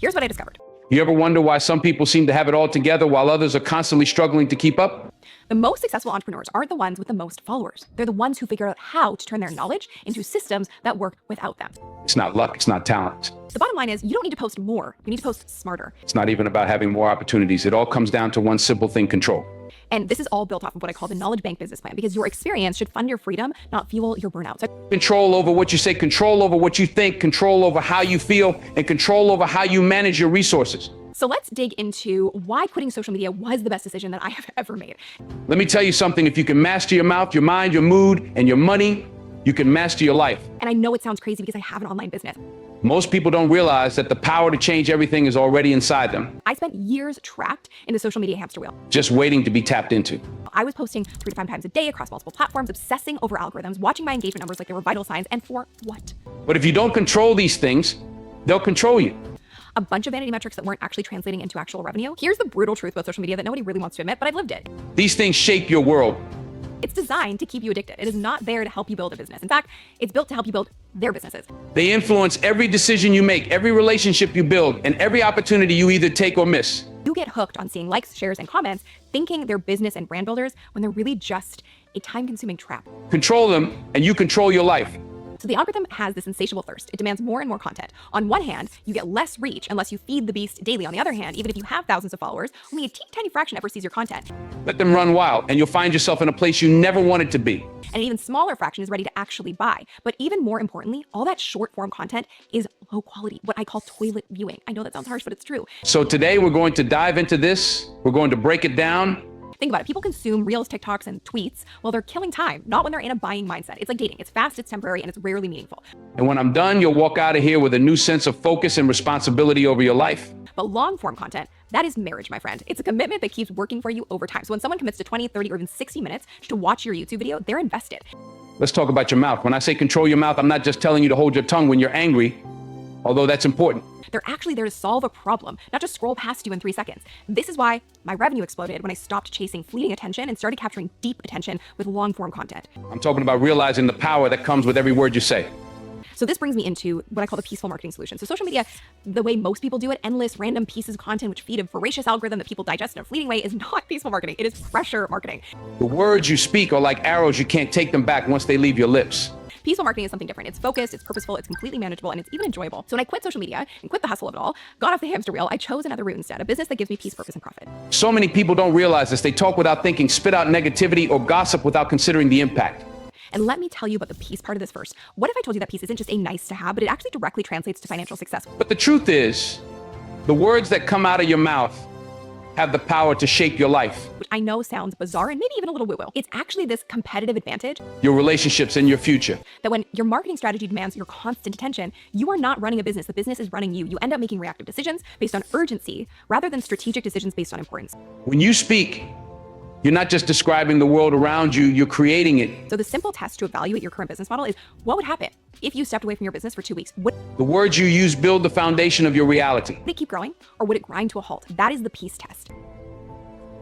Here's what I discovered. You ever wonder why some people seem to have it all together while others are constantly struggling to keep up? The most successful entrepreneurs aren't the ones with the most followers. They're the ones who figure out how to turn their knowledge into systems that work without them. It's not luck, it's not talent. The bottom line is you don't need to post more. You need to post smarter. It's not even about having more opportunities. It all comes down to one simple thing: control. And this is all built off of what I call the knowledge bank business plan, because your experience should fund your freedom, not fuel your burnout. So Control over what you say, control over what you think, control over how you feel, and control over how you manage your resources. let's dig into why quitting social media was the best decision that I have ever made. Let me tell you something. If you can master your mouth, your mind, your mood, and your money, you can master your life. And I know it sounds crazy because I have an online business. Most people don't realize that the power to change everything is already inside them, I spent years trapped in the social media hamster wheel. just waiting to be tapped into. I was posting 3 to 5 times a day across multiple platforms, obsessing over algorithms, watching my engagement numbers like they were vital signs, and for what? But if you don't control these things, they'll control you. A bunch of vanity metrics that weren't actually translating into actual revenue. Here's the brutal truth about social media that nobody really wants to admit, but I've lived it. These things shape your world. It's designed to keep you addicted. It is not there to help you build a business. In fact, it's built to help you build their businesses. They influence every decision you make, every relationship you build, and every opportunity you either take or miss. You get hooked on seeing likes, shares, and comments, thinking they're business and brand builders when they're really just a time-consuming trap. Control them, and you control your life. So the algorithm has this insatiable thirst. It demands more and more content. On one hand, you get less reach unless you feed the beast daily. On the other hand, even if you have thousands of followers, only a teeny tiny fraction ever sees your content. Let them run wild, and you'll find yourself in a place you never wanted to be. And an even smaller fraction is ready to actually buy. But even more importantly, all that short form content is low quality, what I call toilet viewing. I know that sounds harsh, but it's true. So today we're going to dive into this. We're going to break it down. Think about it. People consume Reels, TikToks, and tweets while they're killing time, not when they're in a buying mindset. It's like dating. It's fast, it's temporary, and it's rarely meaningful. And when I'm done, you'll walk out of here with a new sense of focus and responsibility over your life. But long form content, that is marriage, my friend. It's a commitment that keeps working for you over time. So when someone commits to 20, 30, or even 60 minutes to watch your YouTube video, they're invested. Let's talk about your mouth. When I say control your mouth, I'm not just telling you to hold your tongue when you're angry, although that's important. They're actually there to solve a problem, not just scroll past you in 3 seconds. This is why my revenue exploded when I stopped chasing fleeting attention and started capturing deep attention with long form content. I'm talking about realizing the power that comes with every word you say. So this brings me into what I call the peaceful marketing solution. So social media, the way most people do it, endless random pieces of content which feed a voracious algorithm that people digest in a fleeting way, is not peaceful marketing. It is pressure marketing. The words you speak are like arrows. You can't take them back once they leave your lips. Peaceful marketing is something different. It's focused, it's purposeful, it's completely manageable, and it's even enjoyable. So when I quit social media and quit the hustle of it all, got off the hamster wheel, I chose another route instead, a business that gives me peace, purpose, and profit. So many people don't realize this. They talk without thinking, spit out negativity, or gossip without considering the impact. And let me tell you about the peace part of this first. What if I told you that peace isn't just a nice to have, but it actually directly translates to financial success? But the truth is, the words that come out of your mouth have the power to shape your life, Which I know sounds bizarre and maybe even a little woo-woo. It's actually this competitive advantage your relationships, and your future. that when your marketing strategy demands your constant attention, you are not running a business. The business is running you. You end up making reactive decisions based on urgency rather than strategic decisions based on importance. When you speak, you're not just describing the world around you, you're creating it. So the simple test to evaluate your current business model is what would happen if you stepped away from your business for 2 weeks? Would The words you use build the foundation of your reality. it keep growing or would it grind to a halt? That is the peace test.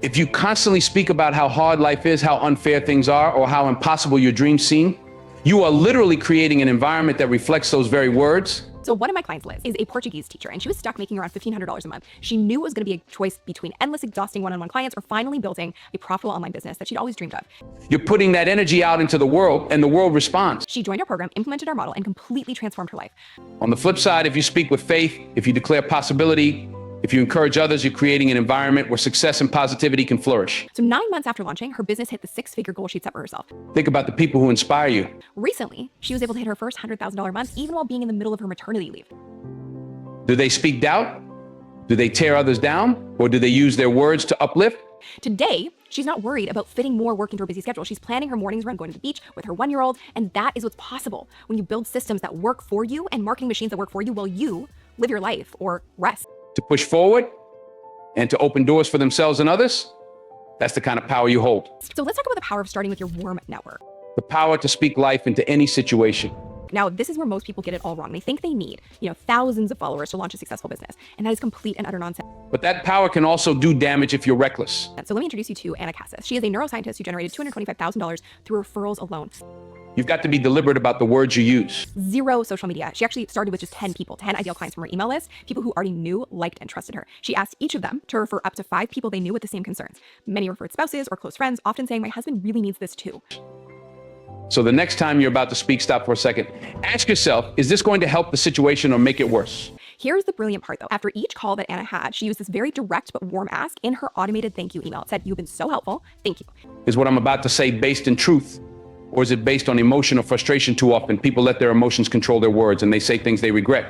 If you constantly speak about how hard life is, how unfair things are, or how impossible your dreams seem, you are literally creating an environment that reflects those very words. So one of my clients, Liz, is a Portuguese teacher, and she was stuck making around $1,500 a month. She knew it was going to be a choice between endless, exhausting one-on-one clients or finally building a profitable online business that she'd always dreamed of. You're putting that energy out into the world, and the world responds. She joined our program, implemented our model, and completely transformed her life. On the flip side, if you speak with faith, if you declare possibility, if you encourage others, you're creating an environment where success and positivity can flourish. So 9 months after launching, her business hit the 6-figure goal she'd set for herself. Think about the people who inspire you. Recently, she was able to hit her first $100,000 month even while being in the middle of her maternity leave. Do they speak doubt? Do they tear others down? Or do they use their words to uplift? Today, she's not worried about fitting more work into her busy schedule. She's planning her mornings around going to the beach with her 1-year-old, and that is what's possible when you build systems that work for you and marketing machines that work for you while you live your life or rest. To push forward and to open doors for themselves and others, that's the kind of power you hold. So let's talk about the power of starting with your warm network. The power to speak life into any situation. Now, this is where most people get it all wrong. They think they need, thousands of followers to launch a successful business, and that is complete and utter nonsense. But that power can also do damage if you're reckless. So let me introduce you to Anna Cassis. She is a neuroscientist who generated $225,000 through referrals alone. You've got to be deliberate about the words you use. Zero social media. She actually started with just 10 people, 10 ideal clients from her email list, people who already knew, liked, and trusted her. She asked each of them to refer up to 5 people they knew with the same concerns. Many referred spouses or close friends, often saying, my husband really needs this too. So the next time you're about to speak, stop for a second. Ask yourself, is this going to help the situation or make it worse? Here's the brilliant part though. After each call that Anna had, she used this very direct but warm ask in her automated thank you email. It said, you've been so helpful. Thank you. Is what I'm about to say based in truth? Or is it based on emotion or frustration? Too often people let their emotions control their words and they say things they regret.